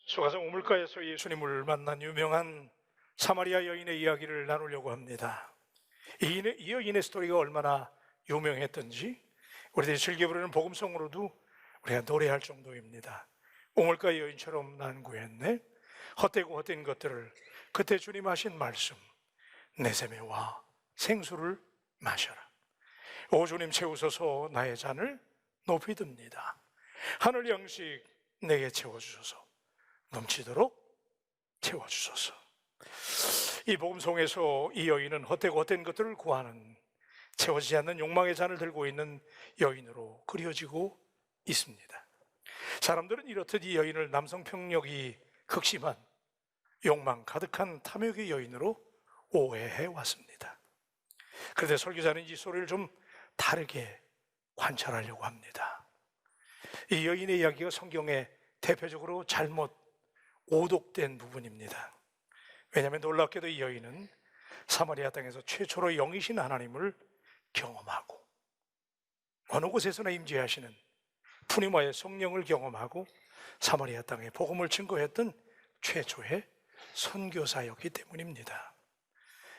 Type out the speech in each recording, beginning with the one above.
수가성 우물가에서 예수님을 만난 유명한 사마리아 여인의 이야기를 나누려고 합니다. 이 여인의 스토리가 얼마나 유명했던지 우리들이 즐겨 부르는 복음송으로도 우리가 노래할 정도입니다. 우물가 여인처럼 난 구했네, 헛되고 헛된 것들을 그때 주님 하신 말씀, 내 샘에와 생수를 마셔라. 오 주님 채우소서, 나의 잔을 높이 듭니다. 하늘 양식 내게 채워주소서, 넘치도록 채워주소서. 이 복음송에서 이 여인은 헛되고 헛된 것들을 구하는, 채워지지 않는 욕망의 잔을 들고 있는 여인으로 그려지고 있습니다. 사람들은 이렇듯 이 여인을 남성평력이 극심한 욕망 가득한 탐욕의 여인으로 오해해 왔습니다. 그런데 설교자는 이 소리를 좀 다르게 관찰하려고 합니다. 이 여인의 이야기가 성경에 대표적으로 잘못 오독된 부분입니다. 왜냐하면 놀랍게도 이 여인은 사마리아 땅에서 최초로 영이신 하나님을 경험하고 어느 곳에서나 임재하시는 푸니마의 성령을 경험하고 사마리아 땅에 복음을 증거했던 최초의 선교사였기 때문입니다.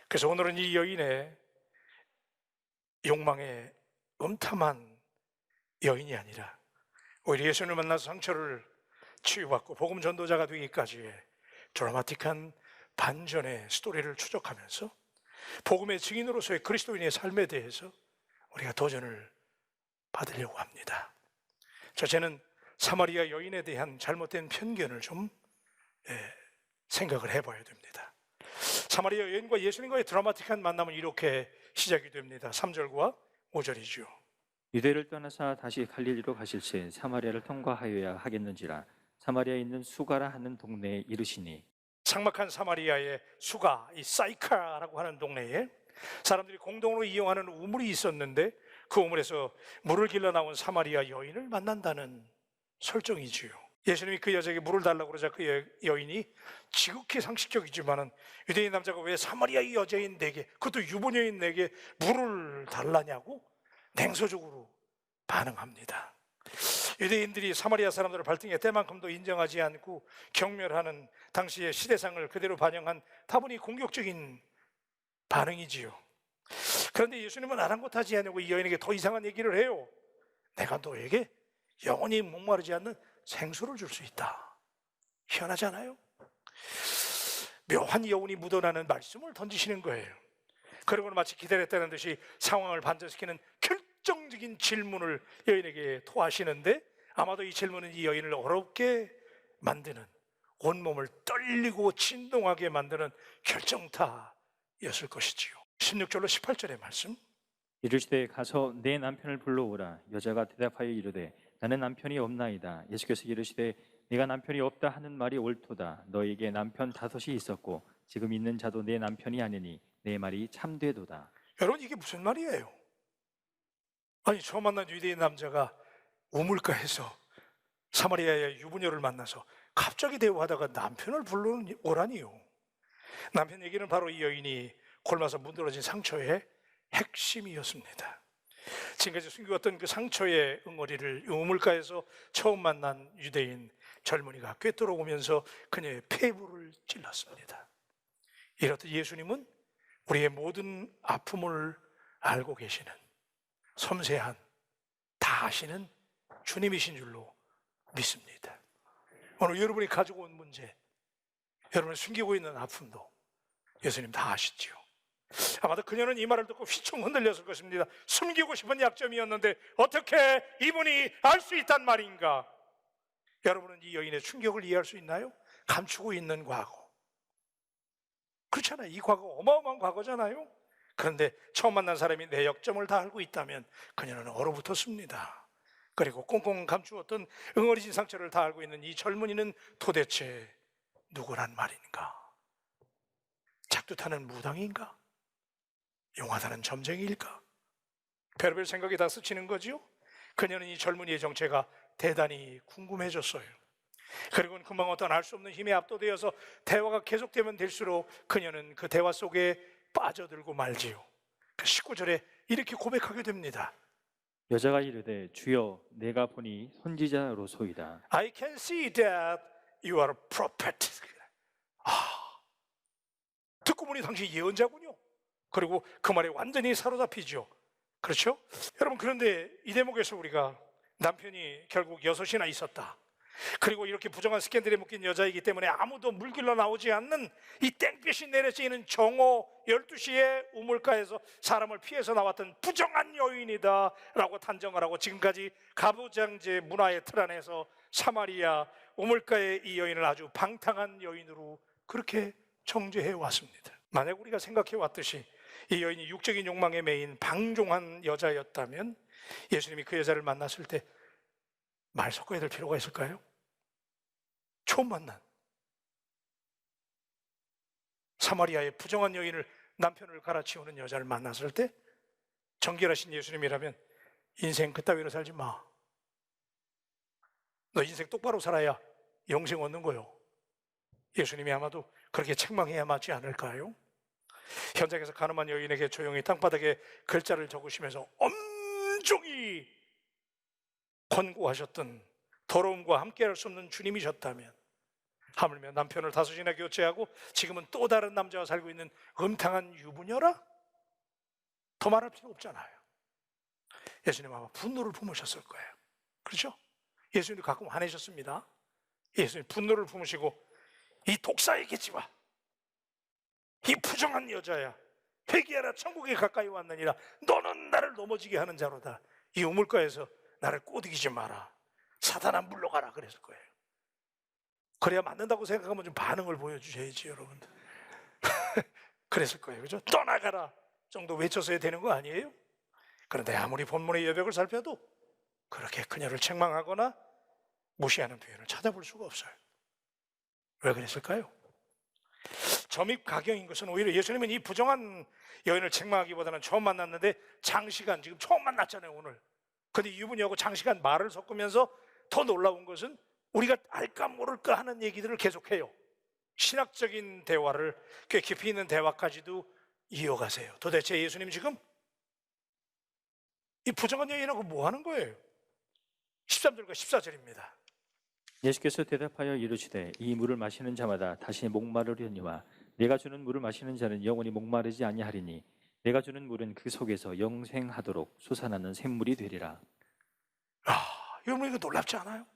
그래서 오늘은 이 여인의 욕망에 음탐한 여인이 아니라 오히려 예수님을 만나서 상처를 치유받고 복음 전도자가 되기까지의 드라마틱한 반전의 스토리를 추적하면서 복음의 증인으로서의 그리스도인의 삶에 대해서 우리가 도전을 받으려고 합니다. 저는 사마리아 여인에 대한 잘못된 편견을 좀 생각을 해봐야 됩니다. 사마리아 여인과 예수님과의 드라마틱한 만남은 이렇게 시작이 됩니다. 3절과 5절이죠. 유대를 떠나사 다시 갈릴리로 가실새 사마리아를 통과하여야 하겠는지라 사마리아에 있는 수가라 하는 동네에 이르시니, 삭막한 사마리아의 수가, 이 사이카라고 하는 동네에 사람들이 공동으로 이용하는 우물이 있었는데 그 우물에서 물을 길러 나온 사마리아 여인을 만난다는 설정이지요. 예수님이 그 여자에게 물을 달라고 그러자 그 여인이 지극히 상식적이지만은 유대인 남자가 왜 사마리아 여자인 내게, 그것도 유부녀인 내게 물을 달라냐고 냉소적으로 반응합니다. 유대인들이 사마리아 사람들을 발등에 때만큼도 인정하지 않고 경멸하는 당시의 시대상을 그대로 반영한 다분히 공격적인 반응이지요. 그런데 예수님은 아랑곳하지 않고 이 여인에게 더 이상한 얘기를 해요. 내가 너에게 영원히 목마르지 않는 생수를 줄 수 있다. 희한하지 않아요? 묘한 여운이 묻어나는 말씀을 던지시는 거예요. 그리고는 마치 기다렸다는 듯이 상황을 반전시키는 결정적인 질문을 여인에게 토하시는데, 아마도 이 질문은 이 여인을 어렵게 만드는, 온몸을 떨리고 진동하게 만드는 결정타였을 것이지요. 16절로 18절의 말씀, 이르시되 가서 내 남편을 불러오라. 여자가 대답하여 이르되 나는 남편이 없나이다. 예수께서 이르시되 네가 남편이 없다 하는 말이 옳도다. 너에게 남편 5이 있었고 지금 있는 자도 내 남편이 아니니 내 말이 참되도다. 여러분, 이게 무슨 말이에요? 아니, 처음 만난 유대인 남자가 우물가에서 사마리아의 유부녀를 만나서 갑자기 대화하다가 남편을 불러오라니요. 남편 얘기는 바로 이 여인이 골마서 문드러진 상처의 핵심이었습니다. 지금까지 숨겨왔던 그 상처의 응어리를 우물가에서 처음 만난 유대인 젊은이가 꿰뚫어오면서 그녀의 폐부를 찔렀습니다. 이렇듯 예수님은 우리의 모든 아픔을 알고 계시는, 섬세한, 다 아시는 주님이신 줄로 믿습니다. 오늘 여러분이 가지고 온 문제, 여러분이 숨기고 있는 아픔도 예수님 다 아시죠. 아마도 그녀는 이 말을 듣고 휘청 흔들렸을 것입니다. 숨기고 싶은 약점이었는데 어떻게 이분이 알 수 있단 말인가? 여러분은 이 여인의 충격을 이해할 수 있나요? 감추고 있는 과거, 그렇잖아요. 이 과거 어마어마한 과거잖아요. 그런데 처음 만난 사람이 내 역점을 다 알고 있다면 그녀는 얼어붙었습니다. 그리고 꽁꽁 감추었던 응어리진 상처를 다 알고 있는 이 젊은이는 도대체 누구란 말인가? 작두타는 무당인가? 용하다는 점쟁이일까? 별별 생각이 다 스치는 거지요. 그녀는 이 젊은이의 정체가 대단히 궁금해졌어요. 그리고는 금방 어떤 알 수 없는 힘에 압도되어서 대화가 계속되면 될수록 그녀는 그 대화 속에 빠져들고 말지요. 그 19절에 이렇게 고백하게 됩니다. 여자가 이르되 주여 내가 보니 선지자로소이다. I can see that You are a prophet. 듣고 보니 당시 예언자군요. 그리고 그 말에 완전히 사로잡히죠. 그렇죠? 여러분, 그런데 이 대목에서 우리가 남편이 결국 6이나 있었다, 그리고 이렇게 부정한 스캔들에 묶인 여자이기 때문에 아무도 물길로 나오지 않는 이 땡볕이 내려지는 정오 12시에 우물가에서 사람을 피해서 나왔던 부정한 여인이다 라고 단정을 하고, 지금까지 가부장제 문화의 틀 안에서 사마리아 우물가의 이 여인을 아주 방탕한 여인으로 그렇게 정죄해 왔습니다. 만약 우리가 생각해 왔듯이 이 여인이 육적인 욕망에 매인 방종한 여자였다면 예수님이 그 여자를 만났을 때 말 섞어야 될 필요가 있을까요? 처음 만난 사마리아의 부정한 여인을, 남편을 갈아치우는 여자를 만났을 때 정결하신 예수님이라면 인생 그따위로 살지 마, 너 인생 똑바로 살아야 영생 얻는 거요, 예수님이 아마도 그렇게 책망해야 맞지 않을까요? 현장에서 가늠한 여인에게 조용히 땅바닥에 글자를 적으시면서 엄중히 권고하셨던 더러움과 함께할 수 없는 주님이셨다면, 하물며 남편을 5이나 교체하고 지금은 또 다른 남자와 살고 있는 음탕한 유부녀라? 더 말할 필요 없잖아요. 예수님 아마 분노를 품으셨을 거예요. 그렇죠? 예수님도 가끔 화내셨습니다. 예수님 분노를 품으시고, 이 독사의 계집아, 이 부정한 여자야, 회개하라, 천국에 가까이 왔느니라. 너는 나를 넘어지게 하는 자로다. 이 우물가에서 나를 꼬드기지 마라. 사단아 물러가라 그랬을 거예요. 그래야 맞는다고 생각하면 좀 반응을 보여주셔야지, 여러분들. 그랬을 거예요. 그죠? 떠나가라 정도 외쳤어야 되는 거 아니에요? 그런데 아무리 본문의 여백을 살펴도 그렇게 그녀를 책망하거나 무시하는 표현을 찾아볼 수가 없어요. 왜 그랬을까요? 점입가경인 것은 오히려 예수님은 이 부정한 여인을 책망하기보다는 처음 만났는데 장시간, 지금 처음 만났잖아요 오늘. 근데 유부녀하고 장시간 말을 섞으면서 더 놀라운 것은 우리가 알까 모를까 하는 얘기들을 계속해요. 신학적인 대화를, 꽤 깊이 있는 대화까지도 이어가세요. 도대체 예수님 지금 이 부정한 여인하고 뭐 하는 거예요? 13절과 14절입니다. 예수께서 대답하여 이르시되 이 물을 마시는 자마다 다시 목마르려니와 내가 주는 물을 마시는 자는 영원히 목마르지 아니하리니 내가 주는 물은 그 속에서 영생하도록 솟아나는 샘물이 되리라. 여러분, 이거 놀랍지 않아요?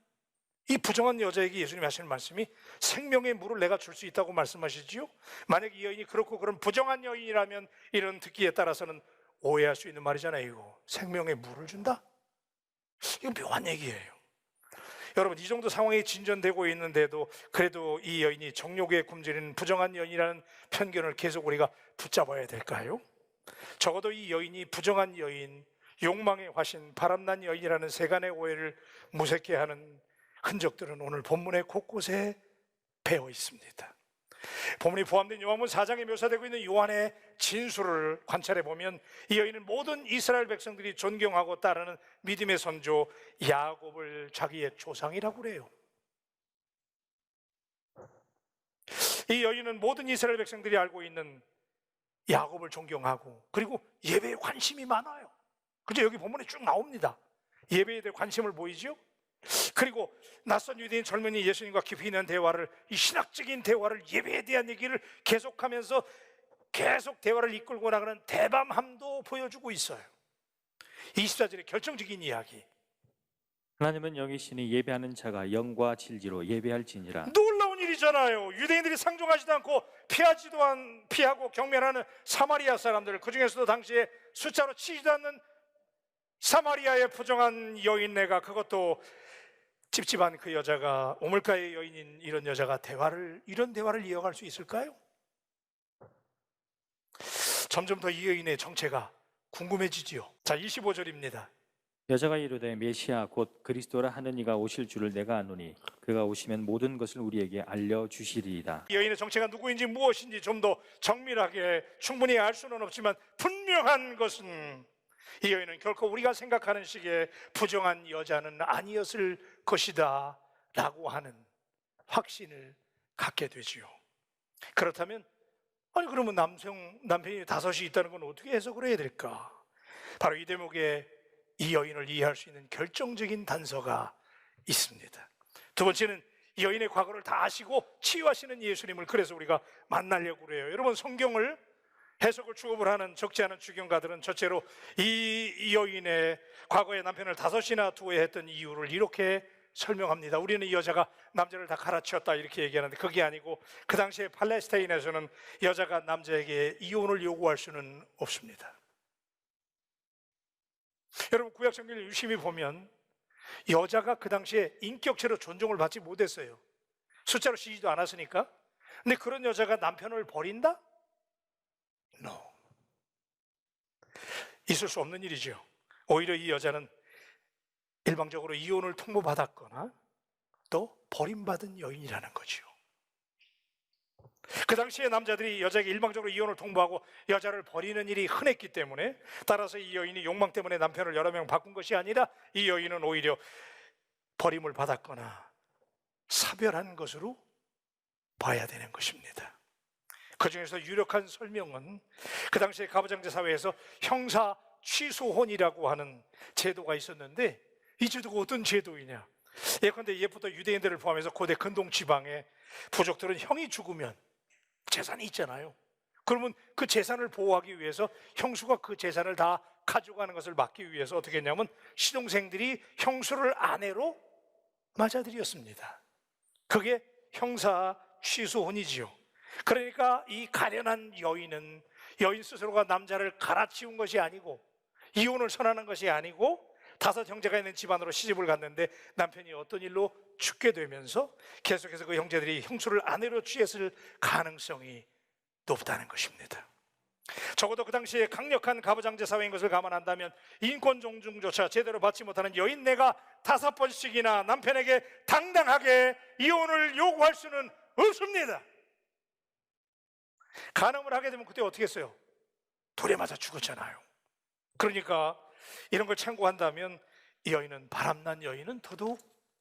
이 부정한 여자에게 예수님이 하시는 말씀이 생명의 물을 내가 줄 수 있다고 말씀하시지요? 만약 이 여인이 그렇고 그런 부정한 여인이라면 이런 듣기에 따라서는 오해할 수 있는 말이잖아요. 이거 생명의 물을 준다? 이거 묘한 얘기예요. 여러분, 이 정도 상황이 진전되고 있는데도 그래도 이 여인이 정욕에 굶주린 부정한 여인이라는 편견을 계속 우리가 붙잡아야 될까요? 적어도 이 여인이 부정한 여인, 욕망의 화신, 바람난 여인이라는 세간의 오해를 무색해 하는 흔적들은 오늘 본문의 곳곳에 배어 있습니다. 본문이 포함된 요한복음 4장에 묘사되고 있는 요한의 진술을 관찰해 보면 이 여인은 모든 이스라엘 백성들이 존경하고 따르는 믿음의 선조 야곱을 자기의 조상이라고 그래요. 이 여인은 모든 이스라엘 백성들이 알고 있는 야곱을 존경하고, 그리고 예배에 관심이 많아요. 그죠? 여기 본문에 쭉 나옵니다. 예배에 대해 관심을 보이죠? 그리고 낯선 유대인 젊은이 예수님과 깊이 있는 대화를, 이 신학적인 대화를, 예배에 대한 얘기를 계속하면서 계속 대화를 이끌고 나가는 대담함도 보여주고 있어요. 24절의 결정적인 이야기, 하나님은 영이시니 예배하는 자가 영과 진리로 예배할지니라. 놀라운 일이잖아요. 유대인들이 상종하지도 않고 피하고 경멸하는 사마리아 사람들, 그 중에서도 당시에 숫자로 치지도 않는 사마리아의 부정한 여인네가, 그것도 찝찝한 그 여자가, 우물가의 여인인 이런 여자가 이런 대화를 이어갈 수 있을까요? 점점 더 이 여인의 정체가 궁금해지지요. 자, 25절입니다. 여자가 이르되 메시아 곧 그리스도라 하는 이가 오실 줄을 내가 아노니 그가 오시면 모든 것을 우리에게 알려주시리이다. 이 여인의 정체가 누구인지 무엇인지 좀 더 정밀하게 충분히 알 수는 없지만 분명한 것은 이 여인은 결코 우리가 생각하는 식의 부정한 여자는 아니었을 것이다 라고 하는 확신을 갖게 되지요. 그렇다면 그러면 남편이 5이 있다는 건 어떻게 해석을 해야 될까? 바로 이 대목에 이 여인을 이해할 수 있는 결정적인 단서가 있습니다. 두 번째는 여인의 과거를 다 아시고 치유하시는 예수님을 그래서 우리가 만나려고 그래요. 여러분, 성경을 해석을 주업을 하는 적지 않은 주경가들은 첫째로 이 여인의 과거에 남편을 5이나 두어야 했던 이유를 이렇게 설명합니다. 우리는 이 여자가 남자를 다 갈아치웠다 이렇게 얘기하는데 그게 아니고 그 당시에 팔레스타인에서는 여자가 남자에게 이혼을 요구할 수는 없습니다. 여러분, 구약성경을 유심히 보면 여자가 그 당시에 인격체로 존중을 받지 못했어요. 숫자로 쉬지도 않았으니까. 근데 그런 여자가 남편을 버린다? No. 있을 수 없는 일이죠. 오히려 이 여자는 일방적으로 이혼을 통보받았거나 또 버림받은 여인이라는 거죠. 그 당시에 남자들이 여자에게 일방적으로 이혼을 통보하고 여자를 버리는 일이 흔했기 때문에, 따라서 이 여인이 욕망 때문에 남편을 여러 명 바꾼 것이 아니라 이 여인은 오히려 버림을 받았거나 사별한 것으로 봐야 되는 것입니다. 그 중에서 유력한 설명은 그 당시에 가부장제 사회에서 형사 취소혼이라고 하는 제도가 있었는데, 이 제도가 어떤 제도이냐? 예컨대 옛부터 유대인들을 포함해서 고대 근동 지방의 부족들은 형이 죽으면 재산이 있잖아요. 그러면 그 재산을 보호하기 위해서 형수가 그 재산을 다 가져가는 것을 막기 위해서 어떻게 했냐면 시동생들이 형수를 아내로 맞아들였습니다. 그게 형사 취소혼이지요. 그러니까 이 가련한 여인은 여인 스스로가 남자를 갈아치운 것이 아니고 이혼을 선언한 것이 아니고 5 형제가 있는 집안으로 시집을 갔는데 남편이 어떤 일로 죽게 되면서 계속해서 그 형제들이 형수를 아내로 취했을 가능성이 높다는 것입니다. 적어도 그 당시에 강력한 가부장제 사회인 것을 감안한다면 인권 존중조차 제대로 받지 못하는 여인네가 5번씩이나 남편에게 당당하게 이혼을 요구할 수는 없습니다. 간음을 하게 되면 그때 어떻게 했어요? 돌에 맞아 죽었잖아요. 그러니까 이런 걸 참고한다면 이 여인은, 바람난 여인은 더더욱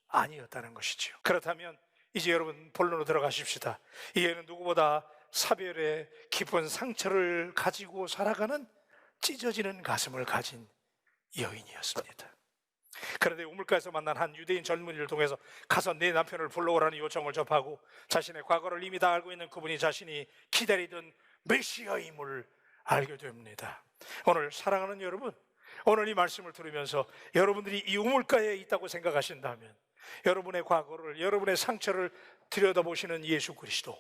아니었다는 것이죠. 그렇다면 이제 여러분 본론으로 들어가십시다. 이 여인은 누구보다 사별의 깊은 상처를 가지고 살아가는 찢어지는 가슴을 가진 여인이었습니다. 그런데 우물가에서 만난 한 유대인 젊은이를 통해서 가서 내 남편을 불러오라는 요청을 접하고 자신의 과거를 이미 다 알고 있는 그분이 자신이 기다리던 메시아임을 알게 됩니다. 오늘 사랑하는 여러분, 오늘 이 말씀을 들으면서 여러분들이 이 우물가에 있다고 생각하신다면 여러분의 과거를, 여러분의 상처를 들여다보시는 예수 그리스도,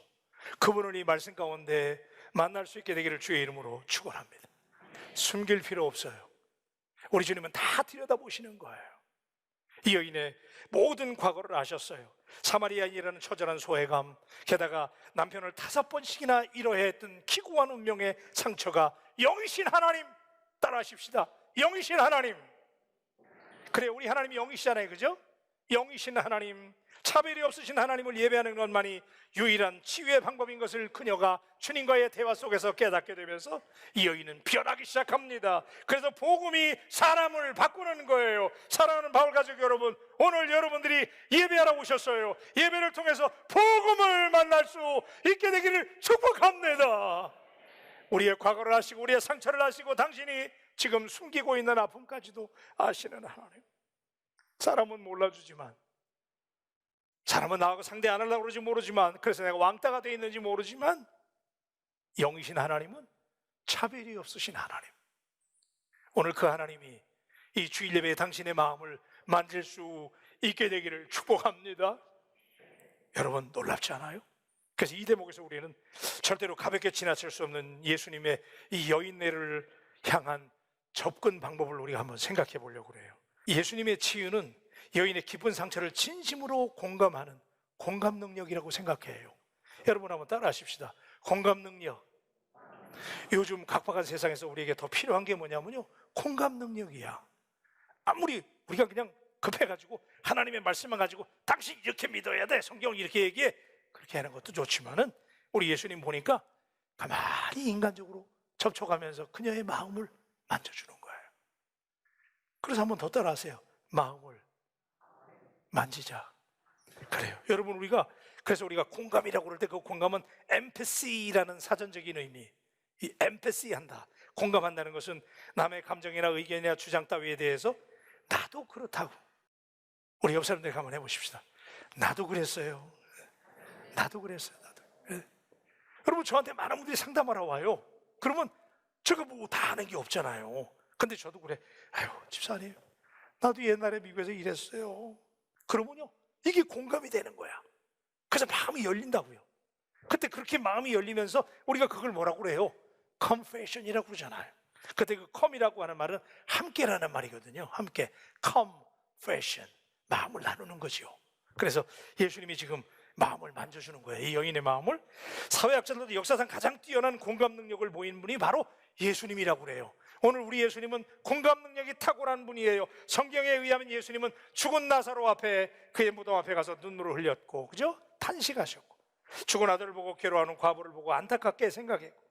그분을 이 말씀 가운데 만날 수 있게 되기를 주의 이름으로 축원합니다. 숨길 필요 없어요. 우리 주님은 다 들여다보시는 거예요. 이 여인의 모든 과거를 아셨어요. 사마리아인이라는 처절한 소외감, 게다가 남편을 5번씩이나 잃어야 했던 기구한 운명의 상처가 영이신 하나님, 따라하십시다. 영이신 하나님. 그래, 우리 하나님이 영이시잖아요, 그죠? 영이신 하나님, 차별이 없으신 하나님을 예배하는 것만이 유일한 치유의 방법인 것을 그녀가 주님과의 대화 속에서 깨닫게 되면서 이 여인은 변하기 시작합니다. 그래서 복음이 사람을 바꾸는 거예요. 사랑하는 바울 가족 여러분, 오늘 여러분들이 예배하러 오셨어요. 예배를 통해서 복음을 만날 수 있게 되기를 축복합니다. 우리의 과거를 아시고 우리의 상처를 아시고 당신이 지금 숨기고 있는 아픔까지도 아시는 하나님. 사람은 몰라주지만, 사람은 나하고 상대 안 하려고 그러지 모르지만, 그래서 내가 왕따가 되어 있는지 모르지만, 영이신 하나님은 차별이 없으신 하나님. 오늘 그 하나님이 이 주일 예배에 당신의 마음을 만질 수 있게 되기를 축복합니다. 여러분, 놀랍지 않아요? 그래서 이 대목에서 우리는 절대로 가볍게 지나칠 수 없는 예수님의 이 여인네를 향한 접근 방법을 우리가 한번 생각해 보려고 해요. 예수님의 치유는 여인의 깊은 상처를 진심으로 공감하는 공감 능력이라고 생각해요. 여러분 한번 따라 하십시다. 공감 능력. 요즘 각박한 세상에서 우리에게 더 필요한 게 뭐냐면요, 공감 능력이야. 아무리 우리가 그냥 급해가지고 하나님의 말씀만 가지고 당신 이렇게 믿어야 돼, 성경을 이렇게 얘기해, 그렇게 하는 것도 좋지만은 우리 예수님 보니까 가만히 인간적으로 접촉하면서 그녀의 마음을 만져주는 거예요. 그래서 한번 더 따라하세요. 마음을 만지자. 그래요. 여러분, 그래서 우리가 공감이라고 그럴 때 그 공감은 empathy라는 사전적인 의미, 이 empathy 한다, 공감한다는 것은 남의 감정이나 의견이나 주장 따위에 대해서 나도 그렇다고. 우리 옆 사람들 한번 해보십시다. 나도 그랬어요. 나도 그랬어요. 예. 여러분, 저한테 많은 분들이 상담하러 와요. 그러면 제가 뭐 다 아는 게 없잖아요. 근데 저도 그래. 아유, 집사님, 나도 옛날에 미국에서 일했어요. 그러면요, 이게 공감이 되는 거야. 그래서 마음이 열린다고요. 그때 그렇게 마음이 열리면서 우리가 그걸 뭐라고 그래요? confession이라고 그러잖아요. 그때 그 come이라고 하는 말은 함께라는 말이거든요. 함께, confession, 마음을 나누는 거죠. 그래서 예수님이 지금 마음을 만져주는 거예요. 이 여인의 마음을. 사회학자들도 역사상 가장 뛰어난 공감 능력을 보인 분이 바로 예수님이라고 그래요. 오늘 우리 예수님은 공감 능력이 탁월한 분이에요. 성경에 의하면 예수님은 죽은 나사로 앞에, 그의 무덤 앞에 가서 눈물을 흘렸고, 그죠? 탄식하셨고, 죽은 아들을 보고 괴로워하는 과부를 보고 안타깝게 생각했고,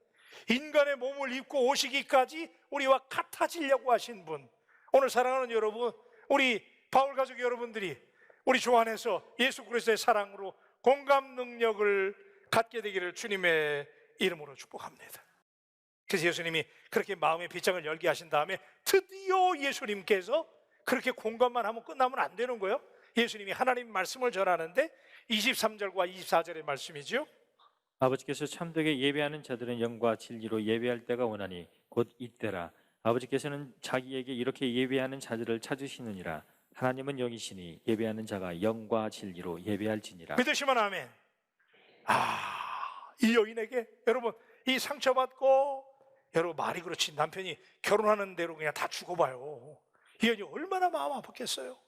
인간의 몸을 입고 오시기까지 우리와 같아지려고 하신 분. 오늘 사랑하는 여러분, 우리 바울 가족 여러분들이 우리 주 안에서 예수 그리스도의 사랑으로 공감 능력을 갖게 되기를 주님의 이름으로 축복합니다. 그래서 예수님이 그렇게 마음의 빗장을 열게 하신 다음에 드디어 예수님께서 그렇게 공감만 하면 끝나면 안 되는 거예요. 예수님이 하나님 말씀을 전하는데 23절과 24절의 말씀이죠. 아버지께서 참되게 예배하는 자들은 영과 진리로 예배할 때가 오나니 곧 이때라. 아버지께서는 자기에게 이렇게 예배하는 자들을 찾으시느니라. 하나님은 영이시니 예배하는 자가 영과 진리로 예배할지니라. 믿으시면 아멘. 이 여인에게 여러분, 이 상처받고, 여러분 말이 그렇지, 남편이 결혼하는 대로 그냥 다 죽어봐요. 이 여인이 얼마나 마음 아팠겠어요.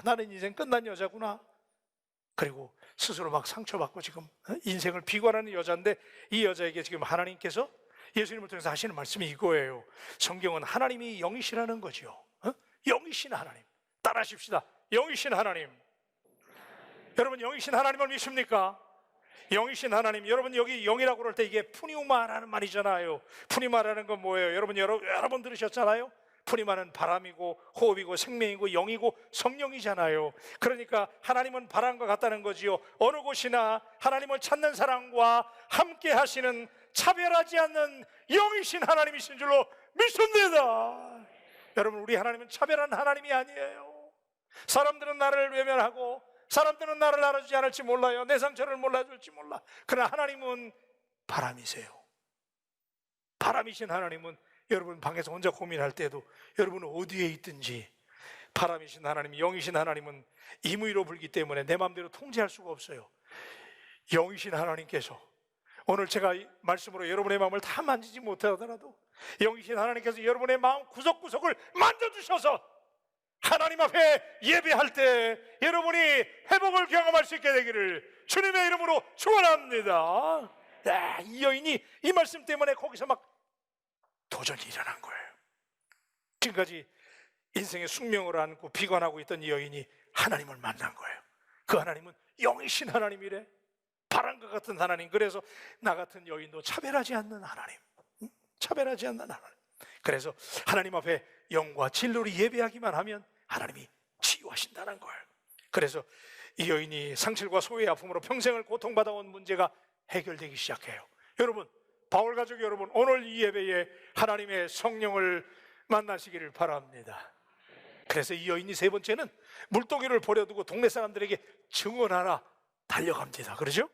나는 인생 끝난 여자구나. 그리고 스스로 막 상처받고 지금 인생을 비관하는 여자인데, 이 여자에게 지금 하나님께서 예수님을 통해서 하시는 말씀이 이거예요. 성경은 하나님이 영이시라는 거죠. 영이신 하나님. 따라하십시다. 영이신 하나님. 여러분, 영이신 하나님을 믿습니까? 영이신 하나님. 여러분, 여기 영이라고 그럴 때 이게 푸니우마라는 말이잖아요. 푸니마라는 건 뭐예요? 여러분 여러 번 들으셨잖아요. 푸니마는 바람이고 호흡이고 생명이고 영이고 성령이잖아요. 그러니까 하나님은 바람과 같다는 거지요. 어느 곳이나 하나님을 찾는 사람과 함께 하시는, 차별하지 않는 영이신 하나님이신 줄로 믿습니다. 여러분, 우리 하나님은 차별한 하나님이 아니에요. 사람들은 나를 외면하고 사람들은 나를 알아주지 않을지 몰라요. 내 상처를 몰라줄지 몰라. 그러나 하나님은 바람이세요. 바람이신 하나님은 여러분 방에서 혼자 고민할 때도, 여러분 어디에 있든지 바람이신 하나님, 영이신 하나님은 임의로 불기 때문에 내 마음대로 통제할 수가 없어요. 영이신 하나님께서 오늘 제가 말씀으로 여러분의 마음을 다 만지지 못하더라도 영이신 하나님께서 여러분의 마음 구석구석을 만져주셔서 하나님 앞에 예배할 때 여러분이 회복을 경험할 수 있게 되기를 주님의 이름으로 축원합니다. 이 여인이 이 말씀 때문에 거기서 막 도전이 일어난 거예요. 지금까지 인생의 숙명을 안고 비관하고 있던 이 여인이 하나님을 만난 거예요. 그 하나님은 영이신 하나님이래. 바람과 같은 하나님. 그래서 나 같은 여인도 차별하지 않는 하나님. 차별하지 않는 하나님. 그래서 하나님 앞에 영과 진리로 예배하기만 하면 하나님이 치유하신다는 거예요. 그래서 이 여인이 상실과 소외의 아픔으로 평생을 고통받아온 문제가 해결되기 시작해요. 여러분, 바울 가족 여러분, 오늘 이 예배에 하나님의 성령을 만나시기를 바랍니다. 그래서 이 여인이 세 번째는 물동이를 버려두고 동네 사람들에게 증언하라 달려갑니다. 그러죠?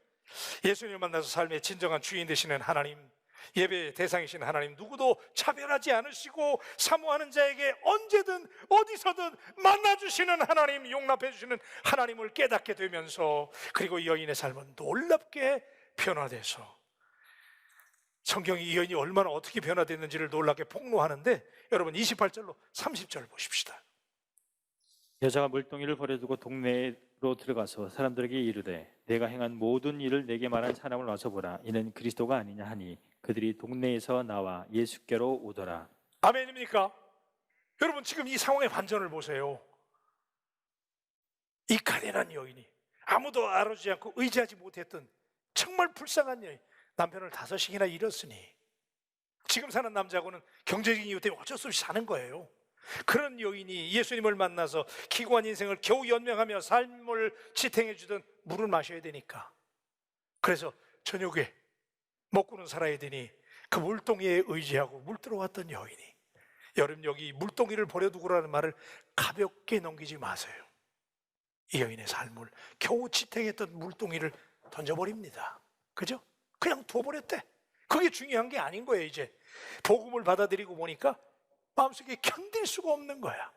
예수님을 만나서 삶의 진정한 주인 되시는 하나님, 예배의 대상이신 하나님, 누구도 차별하지 않으시고 사모하는 자에게 언제든 어디서든 만나주시는 하나님, 용납해 주시는 하나님을 깨닫게 되면서, 그리고 이 여인의 삶은 놀랍게 변화돼서, 성경이 이 여인이 얼마나 어떻게 변화됐는지를 놀랍게 폭로하는데, 여러분 28절로 30절 보십시다. 여자가 물동이를 버려두고 동네로 들어가서 사람들에게 이르되 내가 행한 모든 일을 내게 말한 사람을 와서 보라. 이는 그리스도가 아니냐 하니 그들이 동네에서 나와 예수께로 오더라. 아멘입니까? 여러분, 지금 이 상황의 반전을 보세요. 이 가련한 여인이, 아무도 알아주지 않고 의지하지 못했던 정말 불쌍한 여인, 남편을 5씩이나 잃었으니 지금 사는 남자하고는 경제적인 이유 때문에 어쩔 수 없이 사는 거예요. 그런 여인이 예수님을 만나서 기구한 인생을 겨우 연명하며 삶을 지탱해 주던 물을 마셔야 되니까, 그래서 저녁에 먹고는 살아야 되니 그 물동이에 의지하고 물 들어왔던 여인이, 여러분 여기 물동이를 버려두고라는 말을 가볍게 넘기지 마세요. 이 여인의 삶을 겨우 지탱했던 물동이를 던져버립니다. 그죠? 그냥 둬버렸대. 그게 중요한 게 아닌 거예요. 이제 복음을 받아들이고 보니까 마음속에 견딜 수가 없는 거야.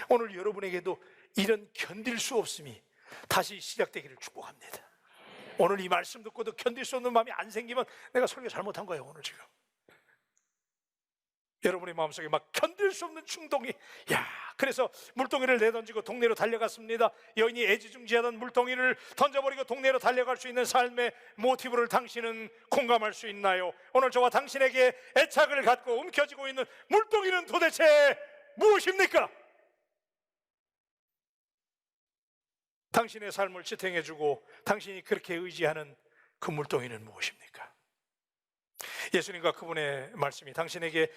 오늘 여러분에게도 이런 견딜 수 없음이 다시 시작되기를 축복합니다. 오늘 이 말씀 듣고도 견딜 수 없는 마음이 안 생기면 내가 설교 잘못한 거예요. 오늘 지금 여러분의 마음속에 막 견딜 수 없는 충동이, 그래서 물동이를 내던지고 동네로 달려갔습니다. 여인이 애지중지하던 물동이를 던져버리고 동네로 달려갈 수 있는 삶의 모티브를 당신은 공감할 수 있나요? 오늘 저와 당신에게 애착을 갖고 움켜쥐고 있는 물동이는 도대체 무엇입니까? 당신의 삶을 지탱해주고 당신이 그렇게 의지하는 그 물동이는 무엇입니까? 예수님과 그분의 말씀이 당신에게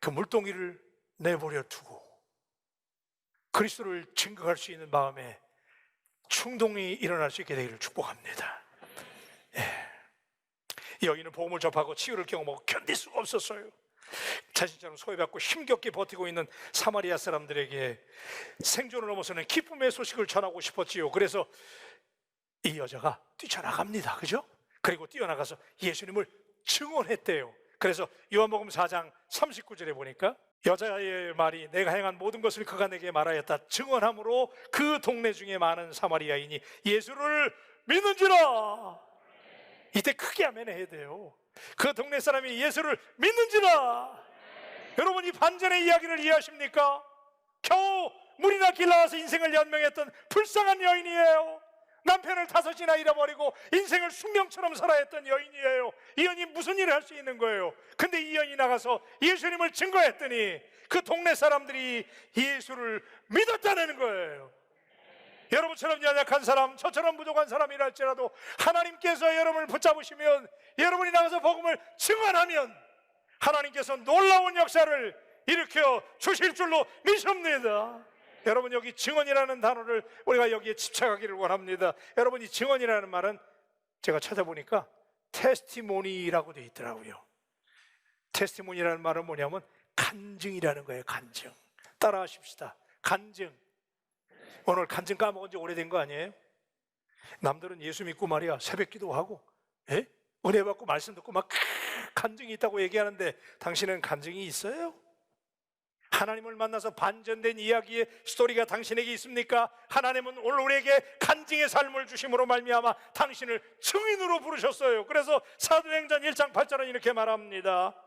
그 물동이를 내버려 두고 그리스도를 증거할 수 있는 마음에 충동이 일어날 수 있게 되기를 축복합니다. 여기는 복음을 접하고 치유를 경험하고 견딜 수가 없었어요. 자신처럼 소외받고 힘겹게 버티고 있는 사마리아 사람들에게 생존을 넘어서는 기쁨의 소식을 전하고 싶었지요. 그래서 이 여자가 뛰쳐나갑니다. 그죠? 그리고 뛰어나가서 예수님을 증언했대요. 그래서 요한복음 4장 39절에 보니까 여자의 말이 내가 행한 모든 것을 그가 내게 말하였다 증언함으로 그 동네 중에 많은 사마리아인이 예수를 믿는지라. 이때 크게 아멘 해야 돼요. 그 동네 사람이 예수를 믿는지라. 여러분, 이 반전의 이야기를 이해하십니까? 겨우 물이나 길 나와서 인생을 연명했던 불쌍한 여인이에요. 남편을 5이나 잃어버리고 인생을 숙명처럼 살아야 했던 여인이에요. 이 여인이 무슨 일을 할 수 있는 거예요? 근데 이 여인이 나가서 예수님을 증거했더니 그 동네 사람들이 예수를 믿었다는 거예요. 여러분처럼 연약한 사람, 저처럼 부족한 사람이랄지라도 하나님께서 여러분을 붙잡으시면, 여러분이 나가서 복음을 증언하면 하나님께서 놀라운 역사를 일으켜 주실 줄로 믿습니다. 여러분, 여기 증언이라는 단어를 우리가 여기에 집착하기를 원합니다. 여러분, 이 증언이라는 말은 제가 찾아보니까 테스티모니라고 되어 있더라고요. 테스티모니라는 말은 뭐냐면 간증이라는 거예요. 간증. 따라하십시다. 간증. 오늘 간증 까먹은 지 오래된 거 아니에요? 남들은 예수 믿고 말이야 새벽 기도하고 은혜 받고 말씀 듣고 막 간증이 있다고 얘기하는데 당신은 간증이 있어요? 하나님을 만나서 반전된 이야기의 스토리가 당신에게 있습니까? 하나님은 오늘 우리에게 간증의 삶을 주심으로 말미암아 당신을 증인으로 부르셨어요. 그래서 사도행전 1장 8절은 이렇게 말합니다.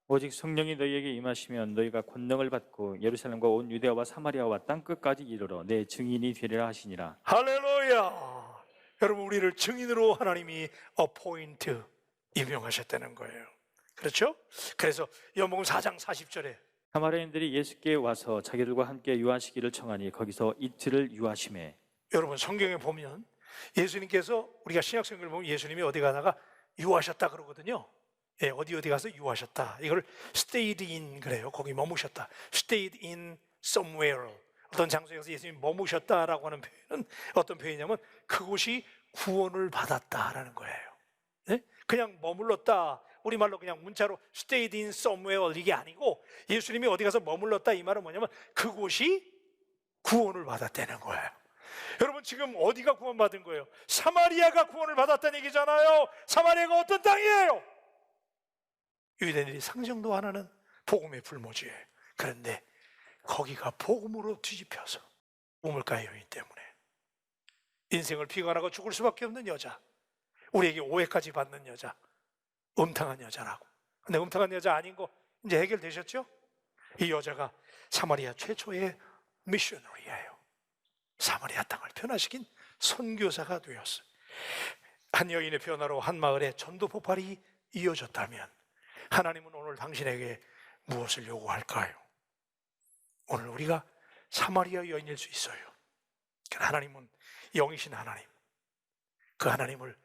오직 성령이 너희에게 임하시면 너희가 권능을 받고 예루살렘과 온 유대아와 사마리아와 땅끝까지 이르러 내 증인이 되리라 하시니라. 할렐루야. 여러분, 우리를 증인으로 하나님이 어포인트, 임명하셨다는 거예요. 그렇죠? 그래서 요한복음 4장 40절에 사마리아인들이 예수께 와서 자기들과 함께 유하시기를 청하니 거기서 이틀을 유하심에. 여러분, 성경에 보면 예수님께서, 우리가 신약성경을 보면 예수님이 어디 가다가 유하셨다 그러거든요. 어디 가서 유하셨다. 이걸 stayed in 그래요. 거기 머무셨다. stayed in somewhere. 어떤 장소에 가서 예수님이 머무셨다라고 하는 표현은 어떤 표현이냐면 그곳이 구원을 받았다라는 거예요. 그냥 머물렀다. 우리말로 그냥 문자로 stayed in somewhere 이게 아니고 예수님이 어디 가서 머물렀다 이 말은 뭐냐면 그곳이 구원을 받았다는 거예요. 여러분, 지금 어디가 구원받은 거예요? 사마리아가 구원을 받았다는 얘기잖아요. 사마리아가 어떤 땅이에요? 유대인들이 상정도 안 하는 복음의 불모지예요. 그런데 거기가 복음으로 뒤집혀서 우물가의 여인 때문에 인생을 비관하고 죽을 수밖에 없는 여자, 우리에게 오해까지 받는 여자, 음탕한 여자라고. 근데 음탕한 여자 아닌 거 이제 해결되셨죠? 이 여자가 사마리아 최초의 미셔너리예요. 사마리아 땅을 변화시킨 선교사가 되었어요. 한 여인의 변화로 한 마을에 전도 폭발이 이어졌다면 하나님은 오늘 당신에게 무엇을 요구할까요? 오늘 우리가 사마리아 여인일 수 있어요. 하나님은 영이신 하나님, 그 하나님을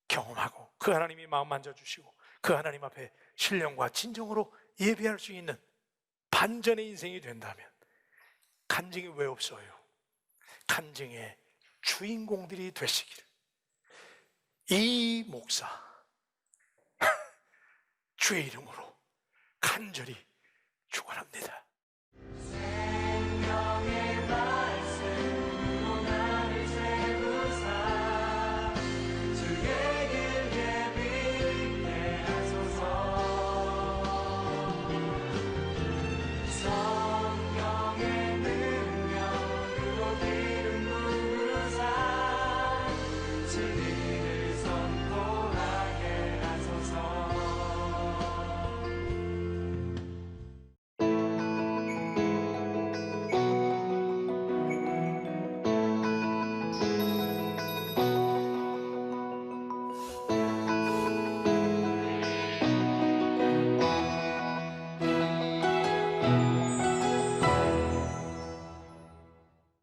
경험하고 그 하나님이 마음 만져주시고 그 하나님 앞에 신령과 진정으로 예배할 수 있는 반전의 인생이 된다면 간증이 왜 없어요? 간증의 주인공들이 되시기를 이 목사 주의 이름으로 간절히 축원합니다.